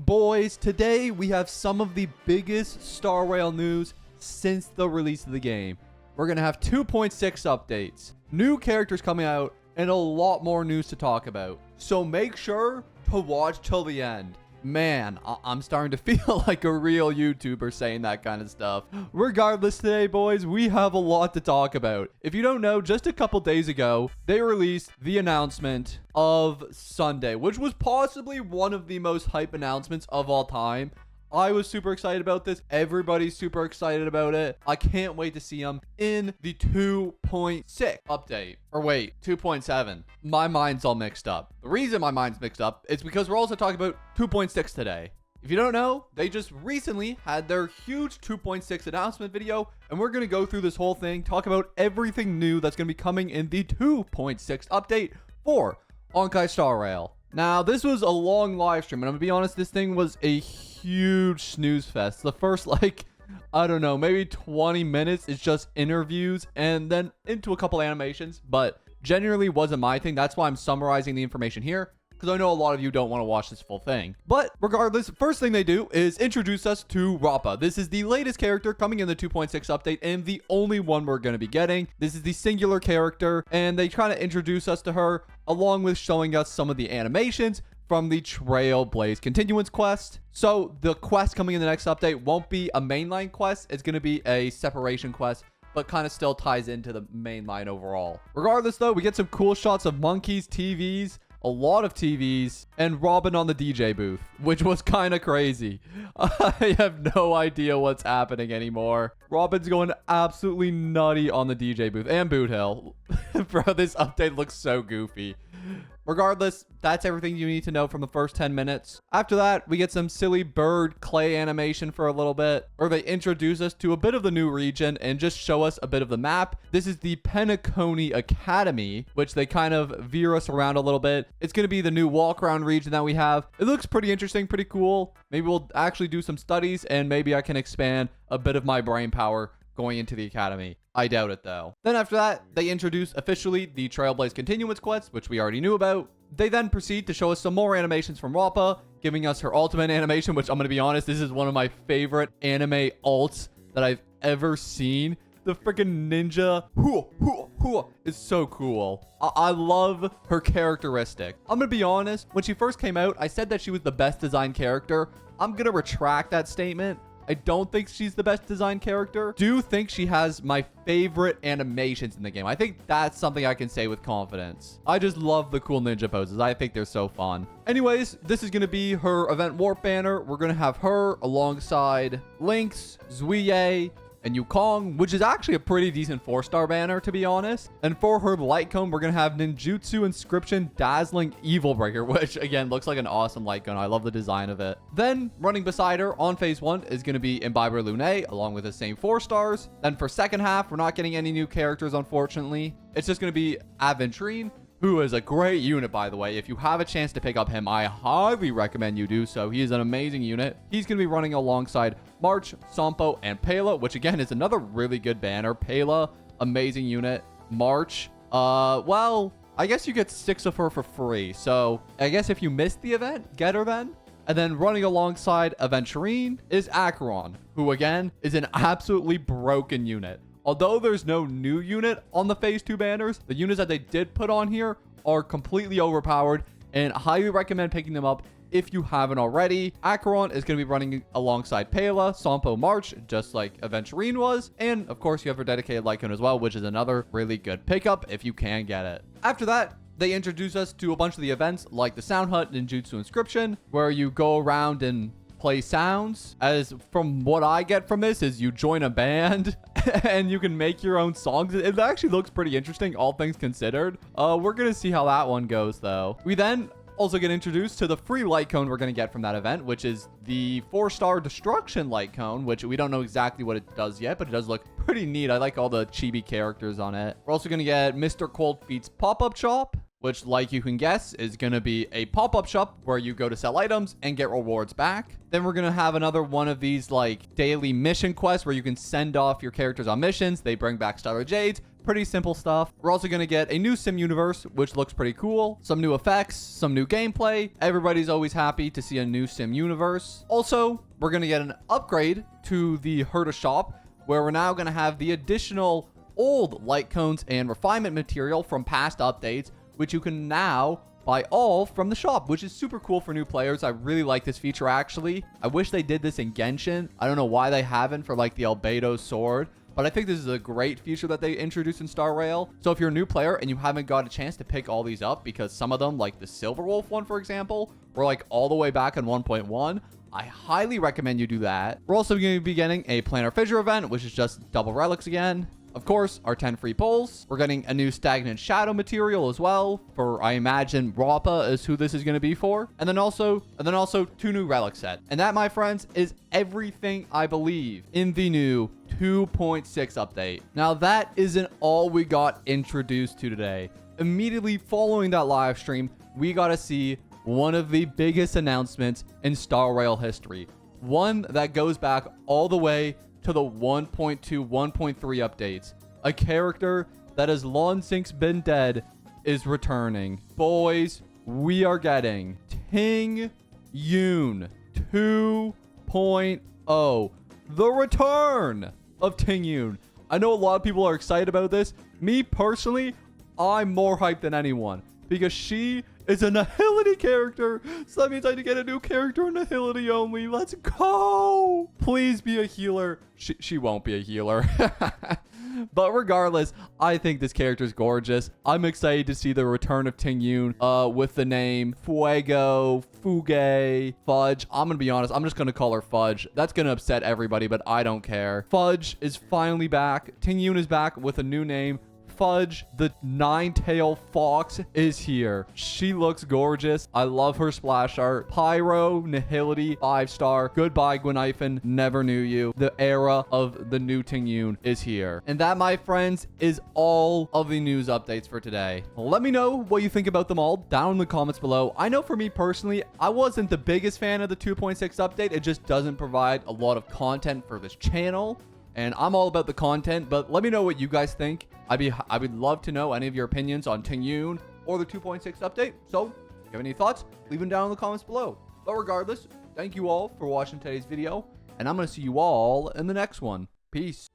Boys, today we have some of the biggest Star Rail news since the release of the game. We're going to have 2.6 updates, new characters coming out, and a lot more news to talk about. So make sure to watch till the end. Man, I'm starting to feel like a real YouTuber saying that kind of stuff. Regardless, today, boys, we have a lot to talk about. If you don't know, just a couple days ago, they released the announcement of Sunday, which was possibly one of the most hype announcements of all time. I was super excited about this. Everybody's super excited about it. I can't wait to see them in the 2.6 update. Or wait, 2.7. My mind's all mixed up. The reason my mind's mixed up is because we're also talking about 2.6 today. If you don't know, they just recently had their huge 2.6 announcement video, and we're going to go through this whole thing, talk about everything new that's going to be coming in the 2.6 update for Honkai Star Rail. Now, this was a long live stream, and I'm going to be honest, this thing was a huge snooze fest. The first, I don't know, maybe 20 minutes is just interviews and then into a couple animations, but generally wasn't my thing. That's why I'm summarizing the information here, because I know a lot of you don't want to watch this full thing. But regardless, first thing they do is introduce us to Rappa. This is the latest character coming in the 2.6 update and the only one we're going to be getting. This is the singular character, and they try to introduce us to her along with showing us some of the animations from the Trailblaze Continuance quest. So the quest coming in the next update won't be a mainline quest. It's going to be a separation quest, but kind of still ties into the main line overall. Regardless, though, we get some cool shots of monkeys, TVs, a lot of TVs, and Robin on the DJ booth, which was kind of crazy. I have no idea what's happening anymore. Robin's going absolutely nutty on the DJ booth and Boot Hill. Bro, this update looks so goofy. Regardless, that's everything you need to know from the first 10 minutes. After that, we get some silly bird clay animation for a little bit, or they introduce us to a bit of the new region and just show us a bit of the map. This is the Penacony Academy, which they kind of veer us around a little bit. It's going to be the new walk around region that we have. It looks pretty interesting, pretty cool. Maybe we'll actually do some studies and maybe I can expand a bit of my brain power going into the academy. I doubt it though. Then after that, they introduce officially the Trailblaze Continuance quest, which we already knew about. They then proceed to show us some more animations from Rappa, giving us her ultimate animation, which I'm going to be honest, this is one of my favorite anime ults that I've ever seen. The freaking ninja is so cool. I love her characteristic. I'm going to be honest, when she first came out, I said that she was the best designed character. I'm going to retract that statement. I don't think she's the best designed character. Do think she has my favorite animations in the game. I think that's something I can say with confidence. I just love the cool ninja poses. I think they're so fun. Anyways, this is going to be her event warp banner. We're going to have her alongside Lynx, Zuiye, and Yukong, which is actually a pretty decent 4-star banner, to be honest. And for her light cone, we're going to have Ninjutsu Inscription Dazzling Evil Breaker, which again looks like an awesome light cone. I love the design of it. Then running beside her on phase 1 is going to be Imbiber Lune, along with the same 4 stars. Then for second half, we're not getting any new characters, unfortunately. It's just going to be Aventurine, who is a great unit, by the way. If you have a chance to pick up him, I highly recommend you do so. He is an amazing unit. He's going to be running alongside March, Sampo, and Pela, which again is another really good banner. Pela, amazing unit. March, well, I guess you get 6 of her for free. So I guess if you missed the event, get her then. And then running alongside Aventurine is Acheron, who again is an absolutely broken unit. Although there's no new unit on the phase 2 banners, the units that they did put on here are completely overpowered and highly recommend picking them up if you haven't already. Acheron is going to be running alongside Pela, Sampo, March, just like Aventurine was. And of course, you have her dedicated light cone as well, which is another really good pickup if you can get it. After that, they introduce us to a bunch of the events like the Sound Hut Ninjutsu Inscription, where you go around and play sounds. As from what I get from this is you join a band and you can make your own songs. It actually looks pretty interesting, all things considered. We're gonna see how that one goes though. We then also get introduced to the free light cone we're going to get from that event, which is the 4-star destruction light cone, which we don't know exactly what it does yet, but it does look pretty neat. I like all the chibi characters on it. We're also going to get Mr. Cold Feet's pop-up shop, which, like you can guess, is going to be a pop-up shop where you go to sell items and get rewards back. Then we're going to have another one of these like daily mission quests where you can send off your characters on missions. They bring back Stellar Jades, Pretty simple stuff. We're also going to get a new sim universe, which looks pretty cool. Some new effects, some new gameplay. Everybody's always happy to see a new sim universe. Also, we're going to get an upgrade to the Herta shop, where we're now going to have the additional old light cones and refinement material from past updates, which you can now buy all from the shop, which is super cool for new players. I really like this feature, actually. I wish they did this in Genshin. I don't know why they haven't for like the Albedo sword, but I think this is a great feature that they introduced in Star Rail. So if you're a new player and you haven't got a chance to pick all these up, because some of them, like the Silver Wolf one, for example, were like all the way back in 1.1, I highly recommend you do that. We're also going to be getting a Planar Fissure event, which is just double relics again. Of course, our 10 free pulls. We're getting a new Stagnant Shadow material as well for, I imagine, Rappa is who this is going to be for. And then also 2 new relic sets. And that, my friends, is everything I believe in the new 2.6 update. Now, that isn't all we got introduced to today. Immediately following that live stream, we got to see one of the biggest announcements in Star Rail history. One that goes back all the way to the 1.2, 1.3 updates. A character that has long since been dead is returning. Boys, we are getting Tingyun 2.0. The return of Tingyun. I know a lot of people are excited about this. Me personally, I'm more hyped than anyone because she is a Nihility character. So that means I need to get a new character in Nihility only. Let's go. Please be a healer. She won't be a healer. But regardless, I think this character is gorgeous. I'm excited to see the return of Tingyun with the name Fuego, Fuge, Fudge. I'm going to be honest. I'm just going to call her Fudge. That's going to upset everybody, but I don't care. Fudge is finally back. Tingyun is back with a new name. Fudge, the 9-tail fox, is here. She looks gorgeous. I love her splash art. Pyro, Nihility, 5-star. Goodbye, Gweniphan. Never knew you. The era of the new Tingyun is here. And that, my friends, is all of the news updates for today. Let me know what you think about them all down in the comments below. I know for me personally, I wasn't the biggest fan of the 2.6 update. It just doesn't provide a lot of content for this channel. And I'm all about the content, but let me know what you guys think. I would love to know any of your opinions on Tingyun or the 2.6 update. So if you have any thoughts, leave them down in the comments below. But regardless, thank you all for watching today's video, and I'm going to see you all in the next one. Peace.